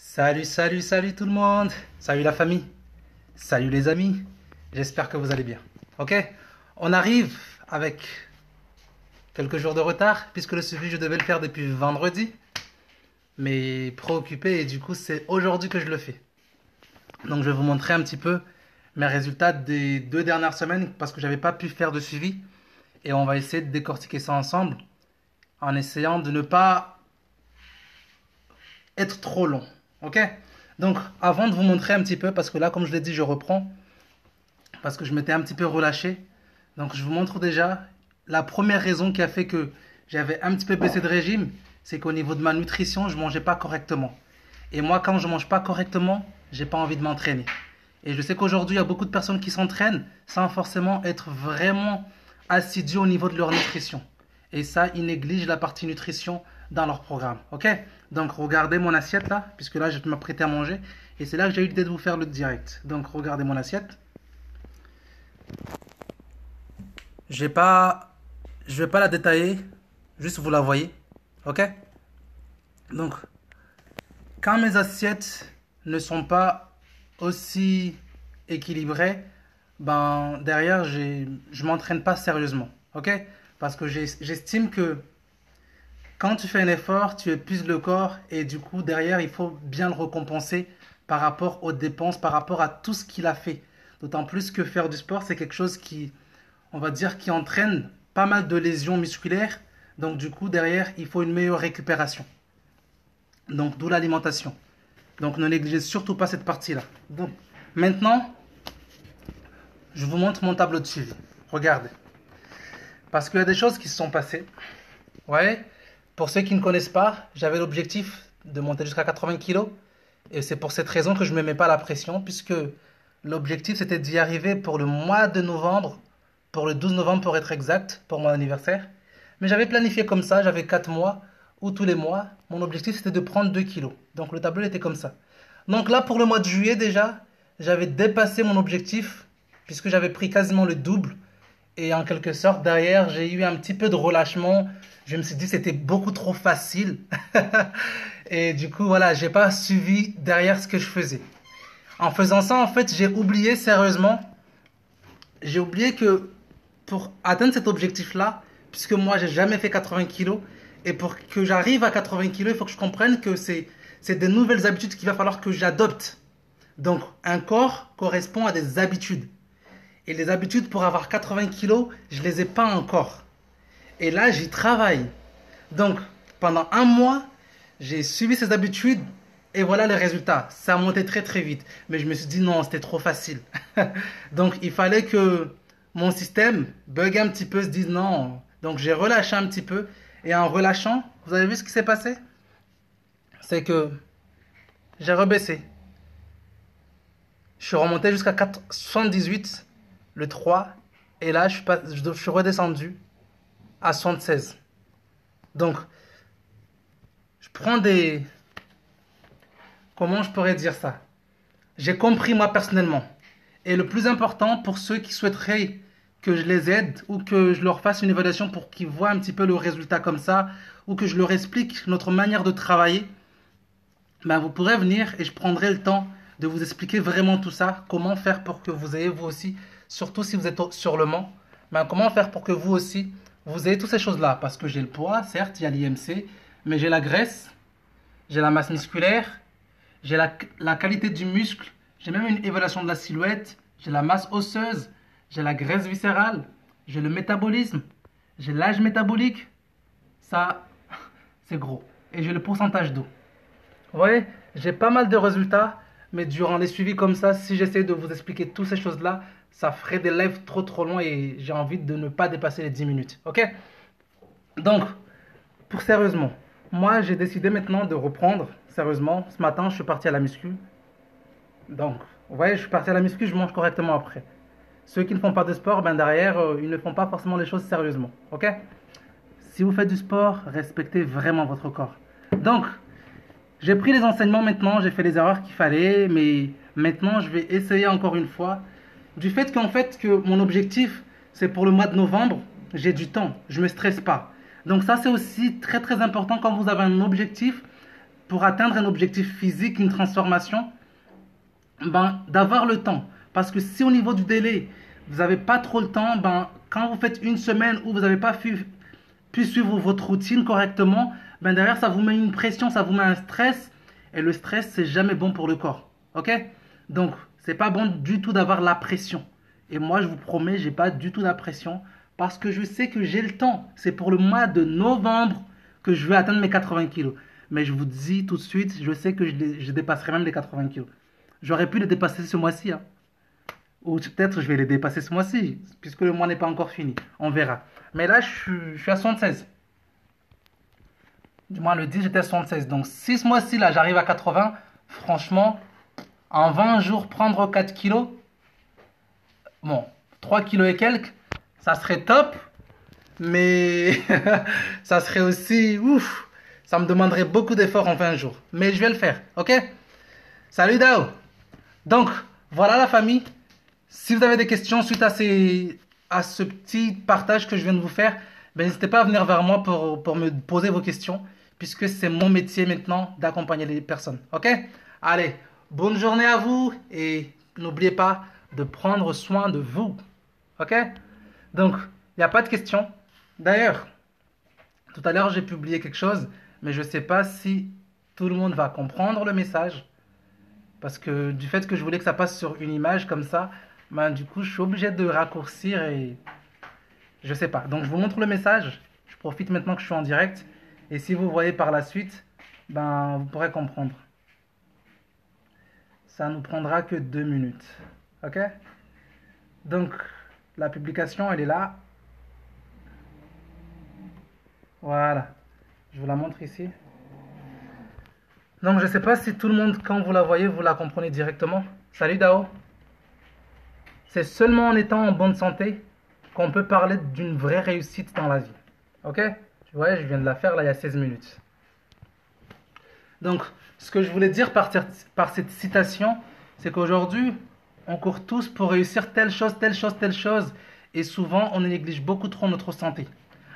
Salut, salut, salut tout le monde. Salut la famille. Salut les amis. J'espère que vous allez bien. Ok? On arrive avec quelques jours de retard puisque le suivi je devais le faire depuis vendredi. Mais préoccupé et du coup c'est aujourd'hui que je le fais. Donc je vais vous montrer un petit peu mes résultats des 2 dernières semaines parce que j'avais pas pu faire de suivi. Et on va essayer de décortiquer ça ensemble en essayant de ne pas être trop long. Ok? Donc, avant de vous montrer un petit peu, parce que là, comme je l'ai dit, je reprends, parce que je m'étais un petit peu relâché. Donc, je vous montre déjà la première raison qui a fait que j'avais un petit peu baissé de régime, c'est qu'au niveau de ma nutrition, je mangeais pas correctement. Et moi, quand je mange pas correctement, j'ai pas envie de m'entraîner. Et je sais qu'aujourd'hui, il y a beaucoup de personnes qui s'entraînent sans forcément être vraiment assidus au niveau de leur nutrition. Et ça, ils négligent la partie nutrition dans leur programme. Ok? Donc, regardez mon assiette là, puisque là, je vais m'apprêter à manger. Et c'est là que j'ai eu l'idée de vous faire le direct. Donc, regardez mon assiette. Je vais pas, je vais pas la détailler, juste vous la voyez. Ok? Donc, quand mes assiettes ne sont pas aussi équilibrées, ben derrière, je m'entraîne pas sérieusement. Ok? Parce que j'estime que quand tu fais un effort, tu épuises le corps et du coup, derrière, il faut bien le récompenser par rapport aux dépenses, par rapport à tout ce qu'il a fait. D'autant plus que faire du sport, c'est quelque chose qui, on va dire, qui entraîne pas mal de lésions musculaires. Donc du coup, derrière, il faut une meilleure récupération. Donc d'où l'alimentation. Donc ne négligez surtout pas cette partie-là. Donc maintenant, je vous montre mon tableau de suivi. Regardez. Parce qu'il y a des choses qui se sont passées. Ouais. Pour ceux qui ne connaissent pas, j'avais l'objectif de monter jusqu'à 80 kilos. Et c'est pour cette raison que je ne me mets pas la pression, puisque l'objectif c'était d'y arriver pour le mois de novembre, pour le 12 novembre pour être exact, pour mon anniversaire. Mais j'avais planifié comme ça, j'avais 4 mois, où tous les mois, mon objectif c'était de prendre 2 kilos. Donc le tableau était comme ça. Donc là, pour le mois de juillet déjà, j'avais dépassé mon objectif, puisque j'avais pris quasiment le double. Et en quelque sorte, derrière, j'ai eu un petit peu de relâchement. Je me suis dit que c'était beaucoup trop facile. Et du coup, voilà, j'ai pas suivi derrière ce que je faisais. En faisant ça, en fait, j'ai oublié sérieusement. J'ai oublié que pour atteindre cet objectif-là, puisque moi, j'ai jamais fait 80 kilos, et pour que j'arrive à 80 kilos, il faut que je comprenne que c'est des nouvelles habitudes qu'il va falloir que j'adopte. Donc, un corps correspond à des habitudes. Et les habitudes pour avoir 80 kilos, je les ai pas encore. Et là, j'y travaille. Donc, pendant un mois, j'ai suivi ces habitudes et voilà les résultats. Ça a monté très très vite. Mais je me suis dit non, c'était trop facile. Donc, il fallait que mon système bug un petit peu, se dise non. Donc, j'ai relâché un petit peu. Et en relâchant, vous avez vu ce qui s'est passé? C'est que j'ai rebaissé. Je suis remonté jusqu'à 78 le 3. Et là, je suis redescendu à 76. Donc, je prends des... Comment je pourrais dire ça? J'ai compris moi personnellement. Et le plus important pour ceux qui souhaiteraient que je les aide ou que je leur fasse une évaluation pour qu'ils voient un petit peu le résultat comme ça ou que je leur explique notre manière de travailler, ben vous pourrez venir et je prendrai le temps de vous expliquer vraiment tout ça. Comment faire pour que vous ayez vous aussi, surtout si vous êtes sur le Mans, ben comment faire pour que vous aussi, vous ayez toutes ces choses-là. Parce que j'ai le poids, certes, il y a l'IMC, mais j'ai la graisse, j'ai la masse musculaire, j'ai la qualité du muscle, j'ai même une évaluation de la silhouette, j'ai la masse osseuse, j'ai la graisse viscérale, j'ai le métabolisme, j'ai l'âge métabolique. Ça, c'est gros. Et j'ai le pourcentage d'eau. Vous voyez, j'ai pas mal de résultats, mais durant les suivis comme ça, si j'essaie de vous expliquer toutes ces choses-là, ça ferait des lives trop trop longs et j'ai envie de ne pas dépasser les 10 minutes. Ok? Donc, pour sérieusement, moi j'ai décidé maintenant de reprendre sérieusement. Ce matin, je suis parti à la muscu. Donc, vous voyez, je suis parti à la muscu, je mange correctement après. Ceux qui ne font pas de sport, ben derrière, ils ne font pas forcément les choses sérieusement. Ok? Si vous faites du sport, respectez vraiment votre corps. Donc, j'ai pris les enseignements maintenant, j'ai fait les erreurs qu'il fallait, mais maintenant je vais essayer encore une fois. Du fait qu'en fait que mon objectif c'est pour le mois de novembre, j'ai du temps, je ne me stresse pas. Donc ça c'est aussi très très important quand vous avez un objectif, pour atteindre un objectif physique, une transformation, ben, d'avoir le temps. Parce que si au niveau du délai, vous n'avez pas trop le temps, ben, quand vous faites une semaine où vous n'avez pas pu suivre votre routine correctement, ben, derrière, ça vous met une pression, ça vous met un stress. Et le stress, c'est jamais bon pour le corps. Ok? Donc, c'est pas bon du tout d'avoir la pression. Et moi, je vous promets, j'ai pas du tout la pression parce que je sais que j'ai le temps. C'est pour le mois de novembre que je vais atteindre mes 80 kilos. Mais je vous dis tout de suite, je sais que je dépasserai même les 80 kilos. J'aurais pu les dépasser ce mois-ci, hein. Ou peut-être je vais les dépasser ce mois-ci, puisque le mois n'est pas encore fini. On verra. Mais là, je suis à 76. Du moins, le 10, j'étais à 76. Donc, si ce mois-ci, là, j'arrive à 80, franchement, en 20 jours, prendre 4 kilos, bon, 3 kilos et quelques, ça serait top. Mais ça serait aussi, ouf, ça me demanderait beaucoup d'efforts en 20 jours. Mais je vais le faire, ok? Salut Dao! Donc, voilà la famille. Si vous avez des questions suite à ce petit partage que je viens de vous faire, ben, n'hésitez pas à venir vers moi pour me poser vos questions, puisque c'est mon métier maintenant d'accompagner les personnes. Ok? Allez, bonne journée à vous et n'oubliez pas de prendre soin de vous. Ok? Donc, il n'y a pas de questions. D'ailleurs, tout à l'heure, j'ai publié quelque chose, mais je ne sais pas si tout le monde va comprendre le message. Parce que du fait que je voulais que ça passe sur une image comme ça, ben, du coup, je suis obligé de raccourcir et je sais pas. Donc, je vous montre le message. Je profite maintenant que je suis en direct. Et si vous voyez par la suite, ben, vous pourrez comprendre. Ça ne nous prendra que 2 minutes. Ok? Donc, la publication, elle est là. Voilà. Je vous la montre ici. Donc, je ne sais pas si tout le monde, quand vous la voyez, vous la comprenez directement. Salut Dao. C'est seulement en étant en bonne santé qu'on peut parler d'une vraie réussite dans la vie. Ok? Tu vois, je viens de la faire là il y a 16 minutes. Donc, ce que je voulais dire par cette citation, c'est qu'aujourd'hui, on court tous pour réussir telle chose, telle chose, telle chose. Et souvent, on néglige beaucoup trop notre santé.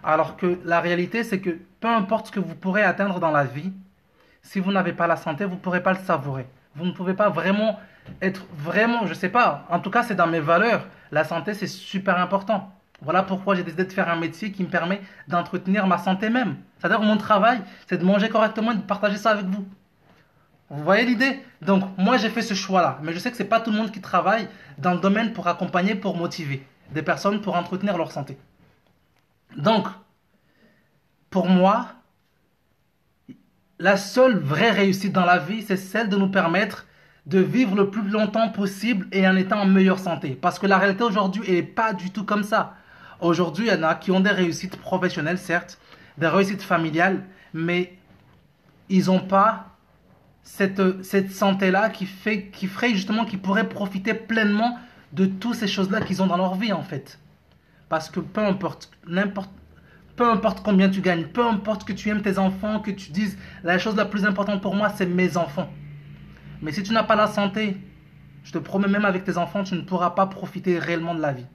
Alors que la réalité, c'est que peu importe ce que vous pourrez atteindre dans la vie, si vous n'avez pas la santé, vous ne pourrez pas le savourer. Vous ne pouvez pas vraiment être vraiment, je sais pas, en tout cas c'est dans mes valeurs. La santé c'est super important. Voilà pourquoi j'ai décidé de faire un métier qui me permet d'entretenir ma santé même. C'est-à-dire mon travail, c'est de manger correctement et de partager ça avec vous. Vous voyez l'idée? Donc moi j'ai fait ce choix-là. Mais je sais que c'est pas tout le monde qui travaille dans le domaine pour accompagner, pour motiver des personnes pour entretenir leur santé. Donc, pour moi, la seule vraie réussite dans la vie, c'est celle de nous permettre de vivre le plus longtemps possible et en étant en meilleure santé. Parce que la réalité aujourd'hui, elle n'est pas du tout comme ça. Aujourd'hui, il y en a qui ont des réussites professionnelles, certes, des réussites familiales, mais ils n'ont pas cette santé-là qui ferait justement qu'ils pourraient profiter pleinement de toutes ces choses-là qu'ils ont dans leur vie, en fait. Parce que peu importe combien tu gagnes, peu importe que tu aimes tes enfants, que tu dises la chose la plus importante pour moi, c'est mes enfants. Mais si tu n'as pas la santé, je te promets même avec tes enfants, tu ne pourras pas profiter réellement de la vie.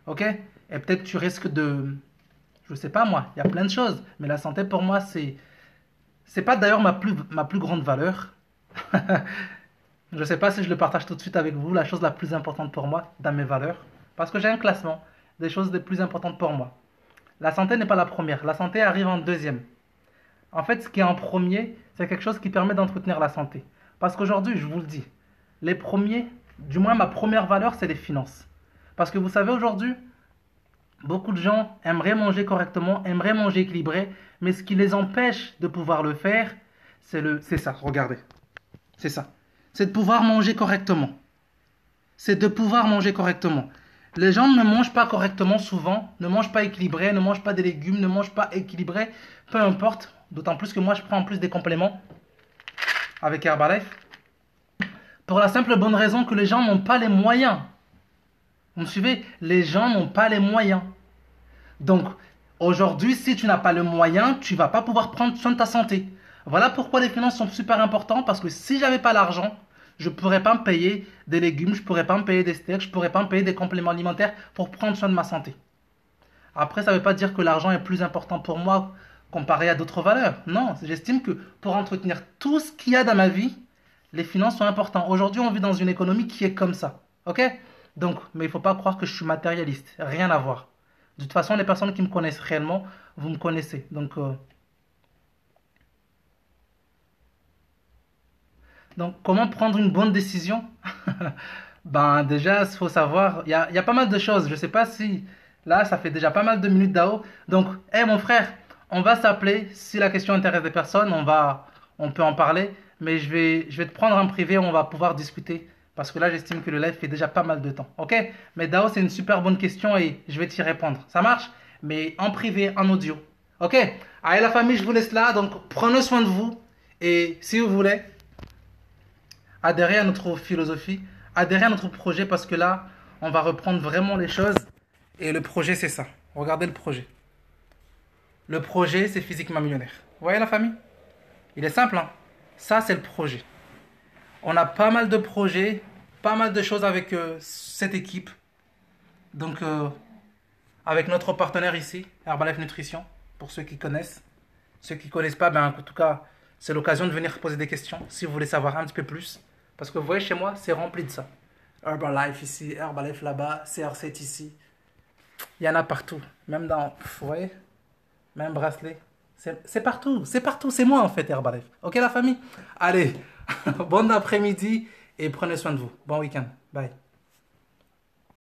Ok? Et peut-être tu risques de... Je sais pas moi, il y a plein de choses. Mais la santé pour moi, c'est pas d'ailleurs ma plus grande valeur. Je sais pas si je le partage tout de suite avec vous, la chose la plus importante pour moi dans mes valeurs. Parce que j'ai un classement des choses les plus importantes pour moi. La santé n'est pas la première, la santé arrive en deuxième. En fait, ce qui est en premier, c'est quelque chose qui permet d'entretenir la santé. Parce qu'aujourd'hui, je vous le dis, les premiers, du moins ma première valeur, c'est les finances. Parce que vous savez, aujourd'hui, beaucoup de gens aimeraient manger correctement, aimeraient manger équilibré, mais ce qui les empêche de pouvoir le faire, c'est ça, regardez. C'est ça. C'est de pouvoir manger correctement. C'est de pouvoir manger correctement. Les gens ne mangent pas correctement souvent, ne mangent pas équilibré, ne mangent pas des légumes, ne mangent pas équilibré, peu importe. D'autant plus que moi, je prends en plus des compléments avec Herbalife. Pour la simple bonne raison que les gens n'ont pas les moyens. Vous me suivez? Les gens n'ont pas les moyens. Donc, aujourd'hui, si tu n'as pas le moyen, tu ne vas pas pouvoir prendre soin de ta santé. Voilà pourquoi les finances sont super importantes, parce que si j'avais pas l'argent, je ne pourrais pas me payer des légumes, je ne pourrais pas me payer des steaks, je ne pourrais pas me payer des compléments alimentaires pour prendre soin de ma santé. Après, ça ne veut pas dire que l'argent est plus important pour moi comparé à d'autres valeurs. Non, j'estime que pour entretenir tout ce qu'il y a dans ma vie, les finances sont importantes. Aujourd'hui, on vit dans une économie qui est comme ça. Ok? Donc, mais il ne faut pas croire que je suis matérialiste. Rien à voir. De toute façon, les personnes qui me connaissent réellement, vous me connaissez. Donc, comment prendre une bonne décision? Ben, déjà, il faut savoir, il y a pas mal de choses. Je sais pas si, là, ça fait déjà pas mal de minutes d'AO. Donc, hé, mon frère, on va s'appeler. Si la question intéresse des personnes, on peut en parler. Mais je vais te prendre en privé, on va pouvoir discuter. Parce que là, j'estime que le live fait déjà pas mal de temps. Ok? Mais Dao, c'est une super bonne question et je vais t'y répondre. Ça marche? Mais en privé, en audio. Ok? Allez, la famille, je vous laisse là. Donc, prenez soin de vous. Et si vous voulez, adhérer à notre philosophie, adhérer à notre projet parce que là, on va reprendre vraiment les choses. Et le projet, c'est ça. Regardez le projet. Le projet, c'est physiquement millionnaire. Vous voyez la famille? Il est simple, hein? Ça, c'est le projet. On a pas mal de projets, pas mal de choses avec cette équipe. Donc, avec notre partenaire ici, Herbalife Nutrition, pour ceux qui connaissent. Ceux qui ne connaissent pas, ben, en tout cas, c'est l'occasion de venir poser des questions si vous voulez savoir un petit peu plus. Parce que vous voyez, chez moi, c'est rempli de ça. Herbalife ici, Herbalife là-bas, CR7 ici. Il y en a partout. Même dans, vous voyez, même bracelet. C'est partout, c'est partout. C'est moi en fait, Herbalife. Ok la famille? Allez, bon après-midi et prenez soin de vous. Bon week-end. Bye.